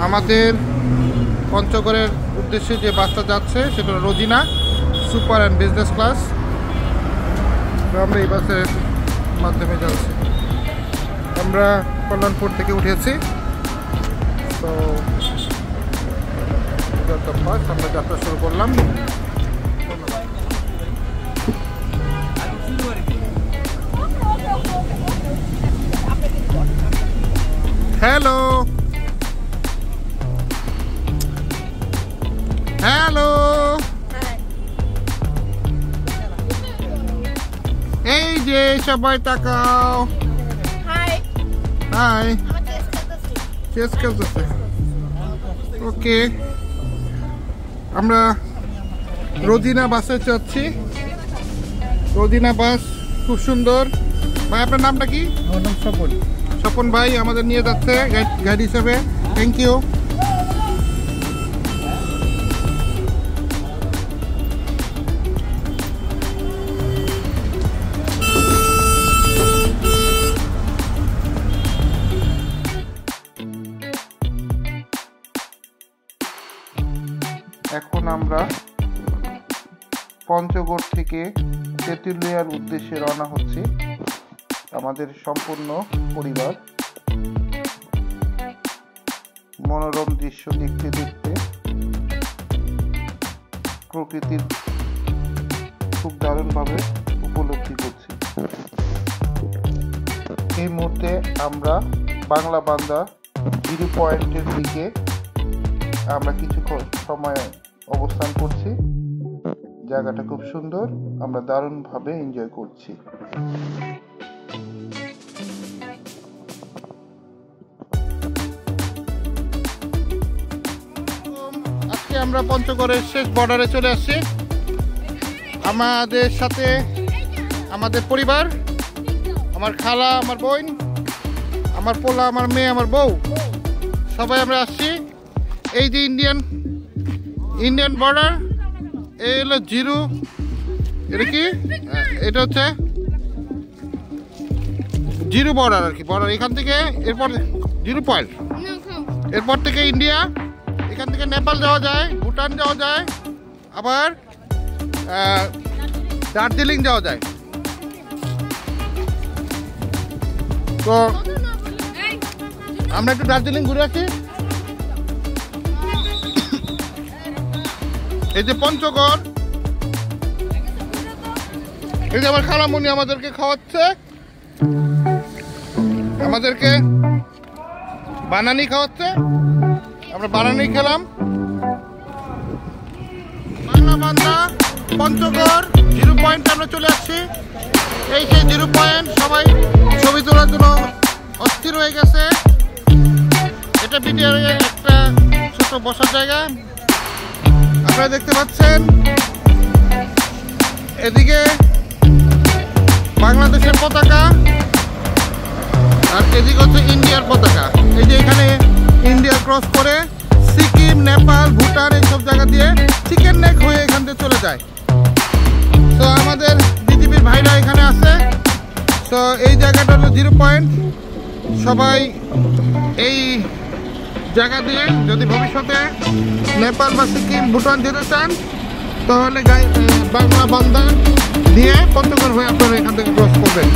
আমাদের পঞ্চগড়ের উদ্দেশ্যে যে বাসটা যাচ্ছে সেটা Rozina super and business class. আমরা এই বাসের মাধ্যমে যাচ্ছি। আমরা কল্যাণপুর থেকে উঠেছি, তো বাস আমরা যাত্রা শুরু করলাম। হ্যালো হ্যালো, এই যে সবাই তাকাও। হাই হাই, চেস খেলতেছে। ওকে, আমরা রোজিনা বাসে যাচ্ছি। রোজিনা বাস খুব সুন্দর। ভাই আপনার নামটা কি? আমার নাম স্বপন। স্বপন ভাই আমাদের নিয়ে যাচ্ছে গাইড হিসেবে। Thank you. এখন আমরা পঞ্চগড় থেকে তেঁতুলিয়ার উদ্দেশ্যে রওনা হচ্ছি। আমাদের সম্পূর্ণ পরিবার মনোরম দৃশ্য দেখতে দেখতে প্রকৃতির খুব দারুণভাবে উপলব্ধি করছি। এই মুহূর্তে আমরা বাংলা বান্দা জিরো পয়েন্টের দিকে আমরা কিছুক্ষণ সময় অবস্থান করছি। জায়গাটা খুব সুন্দর, আমরা দারুণভাবে এনজয় করছি। আজকে আমরা পঞ্চগড়ের শেষ বর্ডারে চলে আসছি। আমাদের সাথে আমাদের পরিবার, আমার খালা, আমার বোন, আমার পোলা, আমার মেয়ে, আমার বউ, সবাই আমরা আসছি। এই যে ইন্ডিয়ান বর্ডার, এই হলো জিরো। এটা কি? এটা হচ্ছে জিরো বর্ডার আর কি। বর্ডার এখান থেকে, এরপর জিরো পয়েন্ট, এরপর থেকে ইন্ডিয়া। এখান থেকে নেপাল যাওয়া যায়, ভুটান যাওয়া যায়, আবার দার্জিলিং যাওয়া যায়। তো আমরা একটু দার্জিলিং ঘুরে আসি। এই যে পঞ্চগড়, এই যে আমার খালামণি আমাদেরকে খাওয়াচ্ছে, আমাদেরকে বানানি খাওয়াচ্ছে। আমরা বানানি খেলাম। বাংলা বান্দা পঞ্চগড় জিরো পয়েন্ট আমরা চলে আসছি। এই সেই জিরো পয়েন্ট, সবাই ছবি তোলার জন্য অস্থির হয়ে গেছে। এটা ভিডিওর একটা ছোট বসার জায়গা আপনারা দেখতে পাচ্ছেন। এদিকে বাংলাদেশের পতাকা, আর এদিকে হচ্ছে ইন্ডিয়ার পতাকা। এই যে এখানে ইন্ডিয়া ক্রস করে সিকিম, নেপাল, ভুটান এইসব জায়গা দিয়ে চিকেন নেক হয়ে এখান থেকে চলে যায়। তো আমাদের বিজেপির ভাইরা এখানে আছে। তো এই জায়গাটা হলো জিরো পয়েন্ট। সবাই এই জায়গা দিয়ে যদি ভবিষ্যতে নেপাল বা সিকিম, ভুটান যেতে চান, তাহলে বাংলা বান্দা দিয়ে পঞ্চগড় হয়ে আপনারা এখান থেকে ক্রস করবেন।